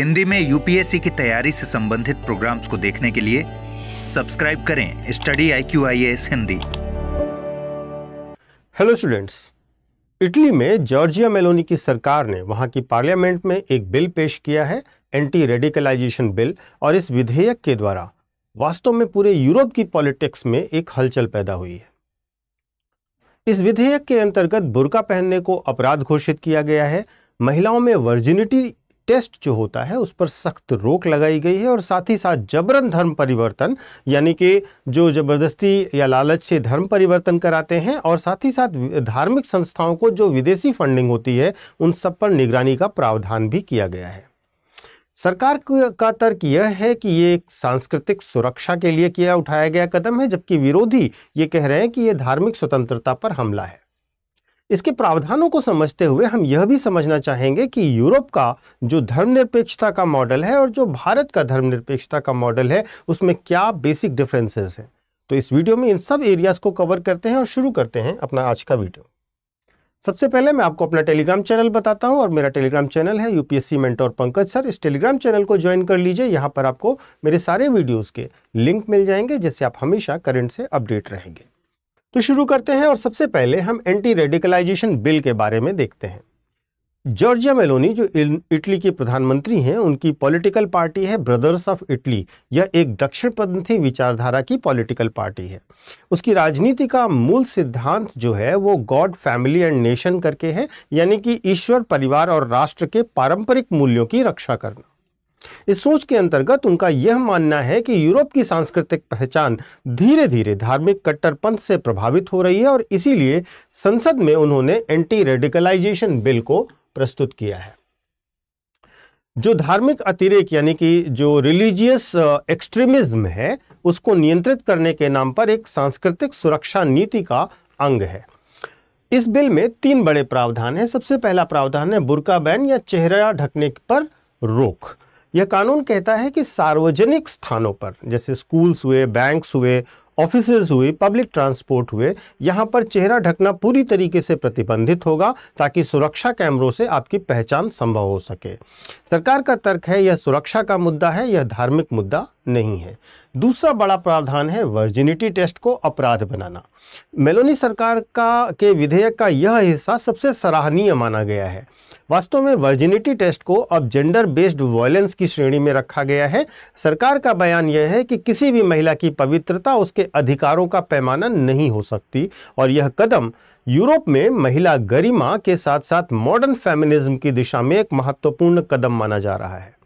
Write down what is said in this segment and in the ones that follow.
हिंदी में यूपीएससी की तैयारी से संबंधित प्रोग्राम्स को देखने के लिए सब्सक्राइब करें study IQ IAS Hindi. Hello students, Italy में जॉर्जिया मेलोनी की सरकार ने वहां की पार्लियामेंट में एक बिल पेश किया है, एंटी रेडिकलाइजेशन बिल। और इस विधेयक के द्वारा वास्तव में पूरे यूरोप की पॉलिटिक्स में एक हलचल पैदा हुई है। इस विधेयक के अंतर्गत बुर्का पहनने को अपराध घोषित किया गया है। महिलाओं में वर्जिनिटी टेस्ट जो होता है उस पर सख्त रोक लगाई गई है और साथ ही साथ जबरन धर्म परिवर्तन, यानी कि जो जबरदस्ती या लालच से धर्म परिवर्तन कराते हैं, और साथ ही साथ धार्मिक संस्थाओं को जो विदेशी फंडिंग होती है उन सब पर निगरानी का प्रावधान भी किया गया है। सरकार का तर्क यह है कि ये एक सांस्कृतिक सुरक्षा के लिए उठाया गया कदम है, जबकि विरोधी ये कह रहे हैं कि ये धार्मिक स्वतंत्रता पर हमला है। इसके प्रावधानों को समझते हुए हम यह भी समझना चाहेंगे कि यूरोप का जो धर्मनिरपेक्षता का मॉडल है और जो भारत का धर्मनिरपेक्षता का मॉडल है उसमें क्या बेसिक डिफरेंसेस हैं। तो इस वीडियो में इन सब एरियाज को कवर करते हैं और शुरू करते हैं अपना आज का वीडियो। सबसे पहले मैं आपको अपना टेलीग्राम चैनल बताता हूं, और मेरा टेलीग्राम चैनल है यूपीएससी मेंटोर पंकज सर। इस टेलीग्राम चैनल को ज्वाइन कर लीजिए। यहां पर आपको मेरे सारे वीडियोस के लिंक मिल जाएंगे, जिससे आप हमेशा करंट से अपडेट रहेंगे। तो शुरू करते हैं और सबसे पहले हम एंटी रेडिकलाइजेशन बिल के बारे में देखते हैं। जॉर्जिया मेलोनी जो इटली की प्रधानमंत्री हैं, उनकी पॉलिटिकल पार्टी है ब्रदर्स ऑफ इटली। यह एक दक्षिणपंथी विचारधारा की पॉलिटिकल पार्टी है। उसकी राजनीति का मूल सिद्धांत जो है वो गॉड, फैमिली एंड नेशन करके है, यानी कि ईश्वर, परिवार और राष्ट्र के पारंपरिक मूल्यों की रक्षा करना। इस सोच के अंतर्गत उनका यह मानना है कि यूरोप की सांस्कृतिक पहचान धीरे धीरे धार्मिक कट्टरपंथ से प्रभावित हो रही है, और इसीलिए संसद में उन्होंने एंटी रेडिकलाइजेशन बिल को प्रस्तुत किया है। जो धार्मिक अतिरेक यानी कि जो रिलीजियस एक्सट्रीमिज्म है उसको नियंत्रित करने के नाम पर एक सांस्कृतिक सुरक्षा नीति का अंग है। इस बिल में 3 बड़े प्रावधान हैं। सबसे पहला प्रावधान है बुर्का बैन या चेहरा ढकने पर रोक। यह कानून कहता है कि सार्वजनिक स्थानों पर, जैसे स्कूल्स हुए, बैंक्स हुए, ऑफिसेज हुए, पब्लिक ट्रांसपोर्ट हुए, यहाँ पर चेहरा ढकना पूरी तरीके से प्रतिबंधित होगा, ताकि सुरक्षा कैमरों से आपकी पहचान संभव हो सके। सरकार का तर्क है यह सुरक्षा का मुद्दा है, यह धार्मिक मुद्दा नहीं है। दूसरा बड़ा प्रावधान है वर्जिनिटी टेस्ट को अपराध बनाना। मेलोनी सरकार के विधेयक का यह हिस्सा सबसे सराहनीय माना गया है। वास्तव में वर्जिनिटी टेस्ट को अब जेंडर बेस्ड वायलेंस की श्रेणी में रखा गया है। सरकार का बयान यह है कि किसी भी महिला की पवित्रता उसके अधिकारों का पैमाना नहीं हो सकती, और यह कदम यूरोप में महिला गरिमा के साथ साथ मॉडर्न फेमिनिज्म की दिशा में एक महत्वपूर्ण कदम माना जा रहा है।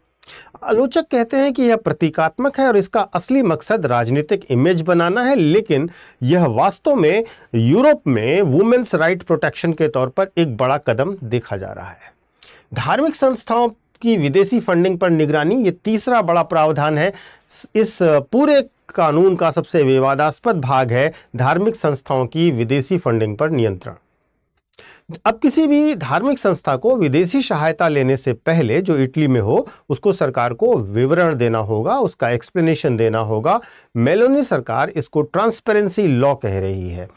आलोचक कहते हैं कि यह प्रतीकात्मक है और इसका असली मकसद राजनीतिक इमेज बनाना है, लेकिन यह वास्तव में यूरोप में वुमेन्स राइट प्रोटेक्शन के तौर पर एक बड़ा कदम देखा जा रहा है। धार्मिक संस्थाओं की विदेशी फंडिंग पर निगरानी, ये तीसरा बड़ा प्रावधान है। इस पूरे कानून का सबसे विवादास्पद भाग है धार्मिक संस्थाओं की विदेशी फंडिंग पर नियंत्रण। अब किसी भी धार्मिक संस्था को विदेशी सहायता लेने से पहले, जो इटली में हो, उसको सरकार को विवरण देना होगा, उसका एक्सप्लेनेशन देना होगा। मेलोनी सरकार इसको ट्रांसपेरेंसी लॉ कह रही है,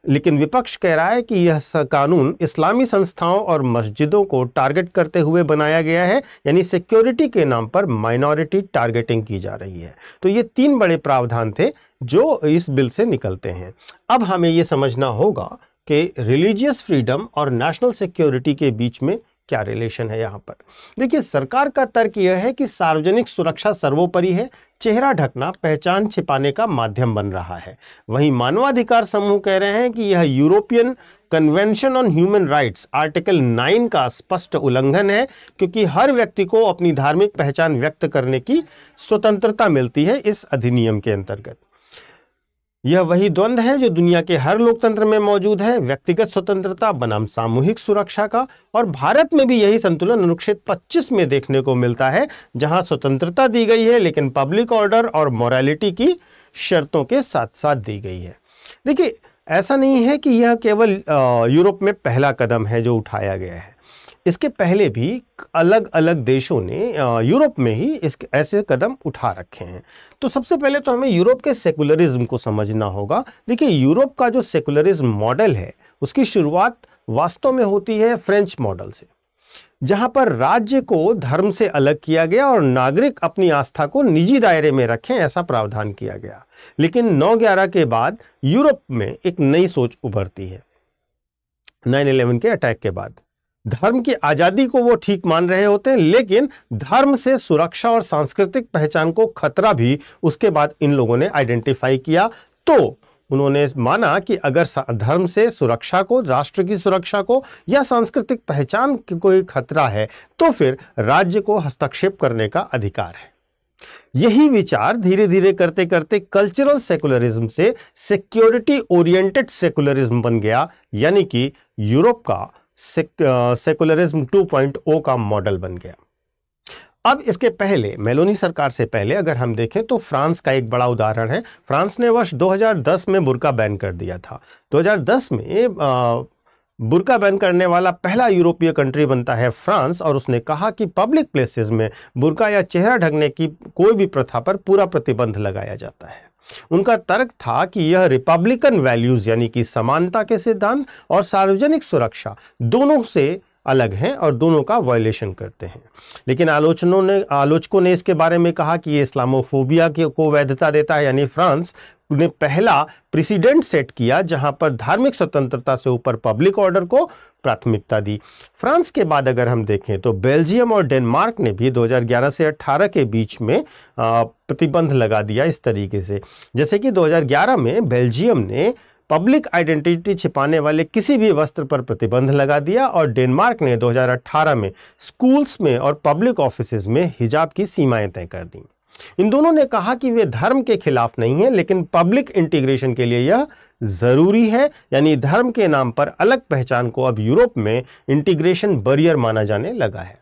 लेकिन विपक्ष कह रहा है कि यह कानून इस्लामी संस्थाओं और मस्जिदों को टारगेट करते हुए बनाया गया है, यानी सिक्योरिटी के नाम पर माइनॉरिटी टारगेटिंग की जा रही है। तो ये 3 बड़े प्रावधान थे जो इस बिल से निकलते हैं। अब हमें यह समझना होगा कि रिलीजियस फ्रीडम और नेशनल सिक्योरिटी के बीच में क्या रिलेशन है। यहाँ पर देखिए, सरकार का तर्क यह है कि सार्वजनिक सुरक्षा सर्वोपरि है, चेहरा ढकना पहचान छिपाने का माध्यम बन रहा है। वहीं मानवाधिकार समूह कह रहे हैं कि यह European convention on human rights article 9 का स्पष्ट उल्लंघन है, क्योंकि हर व्यक्ति को अपनी धार्मिक पहचान व्यक्त करने की स्वतंत्रता मिलती है इस अधिनियम के अंतर्गत। यह वही द्वंद्व है जो दुनिया के हर लोकतंत्र में मौजूद है, व्यक्तिगत स्वतंत्रता बनाम सामूहिक सुरक्षा का। और भारत में भी यही संतुलन अनुच्छेद 25 में देखने को मिलता है, जहां स्वतंत्रता दी गई है लेकिन पब्लिक ऑर्डर और मोरालिटी की शर्तों के साथ साथ दी गई है। देखिए, ऐसा नहीं है कि यह केवल यूरोप में पहला कदम है जो उठाया गया है। इसके पहले भी अलग अलग देशों ने यूरोप में ही ऐसे कदम उठा रखे हैं। तो सबसे पहले तो हमें यूरोप के सेकुलरिज्म को समझना होगा। देखिए, यूरोप का जो सेकुलरिज्म मॉडल है उसकी शुरुआत वास्तव में होती है फ्रेंच मॉडल से। जहां पर राज्य को धर्म से अलग किया गया और नागरिक अपनी आस्था को निजी दायरे में रखें, ऐसा प्रावधान किया गया। लेकिन 9/11 के बाद यूरोप में एक नई सोच उभरती है। 9/11 के अटैक के बाद धर्म की आजादी को वो ठीक मान रहे होते हैं, लेकिन धर्म से सुरक्षा और सांस्कृतिक पहचान को खतरा भी उसके बाद इन लोगों ने आइडेंटिफाई किया। तो उन्होंने माना कि अगर धर्म से सुरक्षा को, राष्ट्र की सुरक्षा को या सांस्कृतिक पहचान की कोई खतरा है तो फिर राज्य को हस्तक्षेप करने का अधिकार है। यही विचार धीरे धीरे करते करते कल्चरल सेकुलरिज्म से सिक्योरिटी ओरिएंटेड सेकुलरिज्म बन गया, यानी कि यूरोप का सेकुलरिज्म 2.0 का मॉडल बन गया। अब इसके पहले, मेलोनी सरकार से पहले अगर हम देखें तो फ्रांस का एक बड़ा उदाहरण है। फ्रांस ने वर्ष 2010 में बुर्का बैन कर दिया था। 2010 में बुर्का बैन करने वाला पहला यूरोपीय कंट्री बनता है फ्रांस, और उसने कहा कि पब्लिक प्लेसेस में बुर्का या चेहरा ढकने की कोई भी प्रथा पर पूरा प्रतिबंध लगाया जाता है। उनका तर्क था कि यह रिपब्लिकन वैल्यूज यानी कि समानता के सिद्धांत और सार्वजनिक सुरक्षा दोनों से अलग हैं और दोनों का वायलेशन करते हैं। लेकिन आलोचकों ने इसके बारे में कहा कि ये इस्लामोफोबिया को वैधता देता है, यानी फ्रांस ने पहला प्रेसिडेंट सेट किया जहां पर धार्मिक स्वतंत्रता से ऊपर पब्लिक ऑर्डर को प्राथमिकता दी। फ्रांस के बाद अगर हम देखें तो बेल्जियम और डेनमार्क ने भी 2011 से 18 के बीच में प्रतिबंध लगा दिया इस तरीके से, जैसे कि 2011 में बेल्जियम ने पब्लिक आइडेंटिटी छिपाने वाले किसी भी वस्त्र पर प्रतिबंध लगा दिया और डेनमार्क ने 2018 में स्कूल्स में और पब्लिक ऑफिसेज में हिजाब की सीमाएं तय कर दी। इन दोनों ने कहा कि वे धर्म के खिलाफ नहीं हैं, लेकिन पब्लिक इंटीग्रेशन के लिए यह जरूरी है, यानी धर्म के नाम पर अलग पहचान को अब यूरोप में इंटीग्रेशन बैरियर माना जाने लगा है।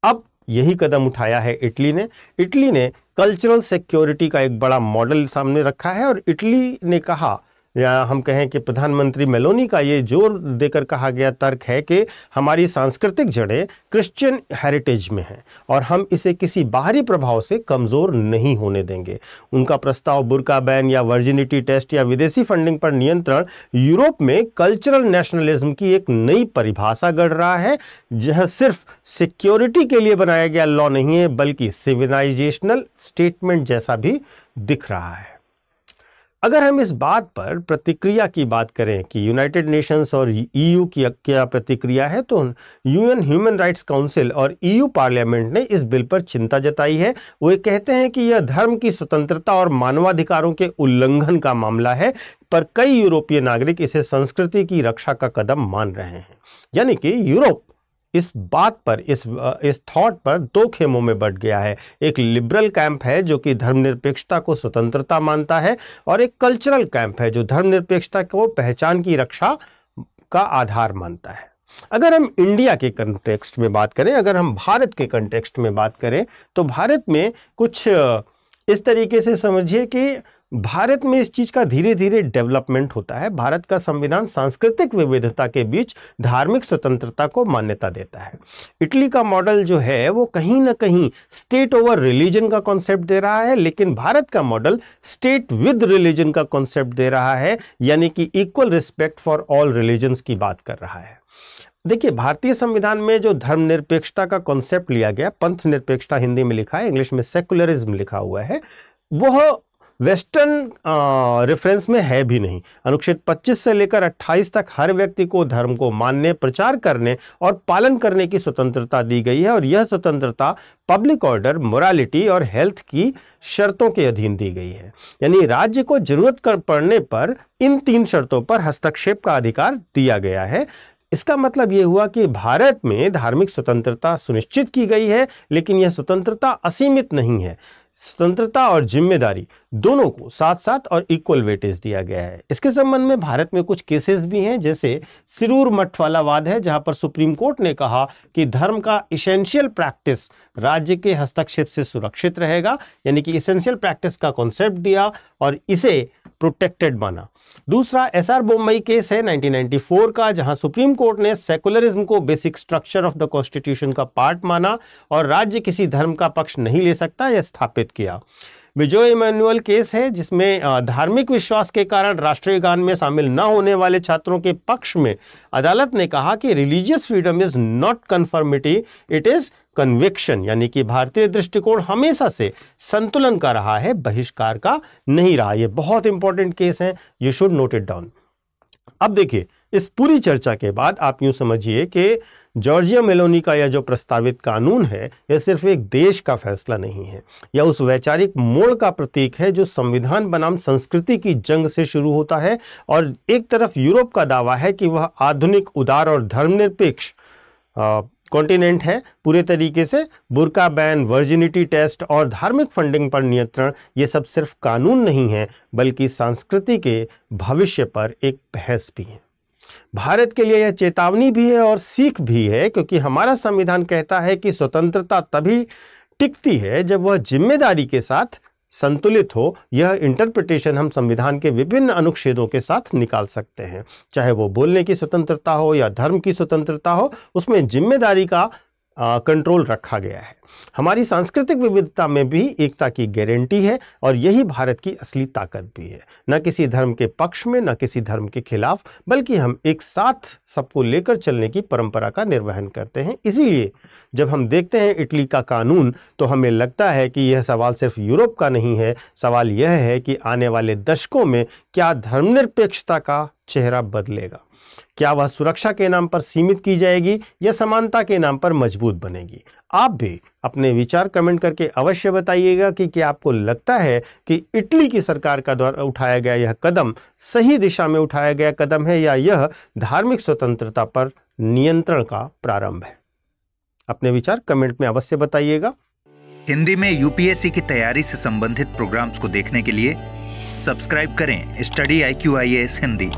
अब यही कदम उठाया है इटली ने। इटली ने कल्चरल सिक्योरिटी का एक बड़ा मॉडल सामने रखा है और इटली ने कहा, या हम कहें कि प्रधानमंत्री मेलोनी का ये जोर देकर कहा गया तर्क है कि हमारी सांस्कृतिक जड़ें क्रिश्चियन हेरिटेज में हैं और हम इसे किसी बाहरी प्रभाव से कमज़ोर नहीं होने देंगे। उनका प्रस्ताव बुर्का बैन या वर्जिनिटी टेस्ट या विदेशी फंडिंग पर नियंत्रण यूरोप में कल्चरल नेशनलिज्म की एक नई परिभाषा गढ़ रहा है, जह सिर्फ सिक्योरिटी के लिए बनाया गया लॉ नहीं है बल्कि सिविलाइजेशनल स्टेटमेंट जैसा भी दिख रहा है। अगर हम इस बात पर प्रतिक्रिया की बात करें कि यूनाइटेड नेशंस और ईयू की क्या प्रतिक्रिया है, तो यूएन ह्यूमन राइट्स काउंसिल और ईयू पार्लियामेंट ने इस बिल पर चिंता जताई है। वो ये कहते हैं कि यह धर्म की स्वतंत्रता और मानवाधिकारों के उल्लंघन का मामला है, पर कई यूरोपीय नागरिक इसे संस्कृति की रक्षा का कदम मान रहे हैं। यानी कि यूरोप इस बात पर, इस थॉट पर दो खेमों में बंट गया है। एक लिबरल कैंप है जो कि धर्मनिरपेक्षता को स्वतंत्रता मानता है, और एक कल्चरल कैंप है जो धर्मनिरपेक्षता को पहचान की रक्षा का आधार मानता है। अगर हम इंडिया के कंटेक्स्ट में बात करें, अगर हम भारत के कंटेक्स्ट में बात करें, तो भारत में कुछ इस तरीके से समझिए कि भारत में इस चीज का धीरे धीरे डेवलपमेंट होता है। भारत का संविधान सांस्कृतिक विविधता के बीच धार्मिक स्वतंत्रता को मान्यता देता है। इटली का मॉडल जो है वो कहीं ना कहीं स्टेट ओवर रिलीजन का कॉन्सेप्ट दे रहा है, लेकिन भारत का मॉडल स्टेट विद रिलीजन का कॉन्सेप्ट दे रहा है, यानी कि equal respect for all religions की बात कर रहा है। देखिए, भारतीय संविधान में जो धर्मनिरपेक्षता का कॉन्सेप्ट लिया गया, पंथ निरपेक्षता हिंदी में लिखा है, इंग्लिश में सेकुलरिज्म लिखा हुआ है, वह वेस्टर्न रेफरेंस में है भी नहीं। अनुच्छेद 25 से लेकर 28 तक हर व्यक्ति को धर्म को मानने, प्रचार करने और पालन करने की स्वतंत्रता दी गई है, और यह स्वतंत्रता पब्लिक ऑर्डर, मोरालिटी और हेल्थ की शर्तों के अधीन दी गई है। यानी राज्य को जरूरत पड़ने पर इन 3 शर्तों पर हस्तक्षेप का अधिकार दिया गया है। इसका मतलब यह हुआ कि भारत में धार्मिक स्वतंत्रता सुनिश्चित की गई है, लेकिन यह स्वतंत्रता असीमित नहीं है। स्वतंत्रता और जिम्मेदारी दोनों को साथ साथ और इक्वल वेटेज दिया गया है। इसके संबंध में भारत में कुछ केसेस भी हैं, जैसे सिरूर मठ वाला वाद है, जहां पर सुप्रीम कोर्ट ने कहा कि धर्म का इसेंशियल प्रैक्टिस राज्य के हस्तक्षेप से सुरक्षित रहेगा, यानी कि इसेंशियल प्रैक्टिस का कॉन्सेप्ट दिया और इसे प्रोटेक्टेड माना। दूसरा एसआर बोम्मई केस है 1994 का, जहां सुप्रीम कोर्ट ने सेकुलरिज्म को basic structure of the constitution का पार्ट माना और राज्य किसी धर्म का पक्ष नहीं ले सकता, यह स्थापित किया। विजय इमैनुअल केस है, जिसमें धार्मिक विश्वास के कारण राष्ट्रीय गान में शामिल न होने वाले छात्रों के पक्ष में अदालत ने कहा कि religious freedom is not conformity, it is conviction, यानी कि भारतीय दृष्टिकोण हमेशा से संतुलन का रहा है, बहिष्कार का नहीं रहा। यह बहुत इंपॉर्टेंट केस है, you should note it down. अब देखिए, इस पूरी चर्चा के बाद आप यूं समझिए कि जॉर्जिया मेलोनी का यह जो प्रस्तावित कानून है, यह सिर्फ एक देश का फैसला नहीं है, यह उस वैचारिक मोड़ का प्रतीक है जो संविधान बनाम संस्कृति की जंग से शुरू होता है। और एक तरफ यूरोप का दावा है कि वह आधुनिक, उदार और धर्मनिरपेक्ष कॉन्टिनेंट है, पूरे तरीके से बुर्का बैन, वर्जिनिटी टेस्ट और धार्मिक फंडिंग पर नियंत्रण, ये सब सिर्फ कानून नहीं है बल्कि संस्कृति के भविष्य पर एक बहस भी है। भारत के लिए यह चेतावनी भी है और सीख भी है, क्योंकि हमारा संविधान कहता है कि स्वतंत्रता तभी टिकती है जब वह जिम्मेदारी के साथ संतुलित हो। यह इंटरप्रिटेशन हम संविधान के विभिन्न अनुच्छेदों के साथ निकाल सकते हैं, चाहे वो बोलने की स्वतंत्रता हो या धर्म की स्वतंत्रता हो, उसमें जिम्मेदारी का कंट्रोल रखा गया है। हमारी सांस्कृतिक विविधता में भी एकता की गारंटी है और यही भारत की असली ताकत भी है। न किसी धर्म के पक्ष में, न किसी धर्म के खिलाफ, बल्कि हम एक साथ सबको लेकर चलने की परंपरा का निर्वहन करते हैं। इसीलिए जब हम देखते हैं इटली का कानून, तो हमें लगता है कि यह सवाल सिर्फ यूरोप का नहीं है, सवाल यह है कि आने वाले दशकों में क्या धर्मनिरपेक्षता का चेहरा बदलेगा। क्या वह सुरक्षा के नाम पर सीमित की जाएगी या समानता के नाम पर मजबूत बनेगी? आप भी अपने विचार कमेंट करके अवश्य बताइएगा कि क्या आपको लगता है कि इटली की सरकार का द्वारा उठाया गया यह कदम सही दिशा में उठाया गया कदम है या यह धार्मिक स्वतंत्रता पर नियंत्रण का प्रारंभ है? अपने विचार कमेंट में अवश्य बताइएगा। हिंदी में यूपीएससी की तैयारी से संबंधित प्रोग्राम्स को देखने के लिए सब्सक्राइब करें स्टडी IQ IAS हिंदी।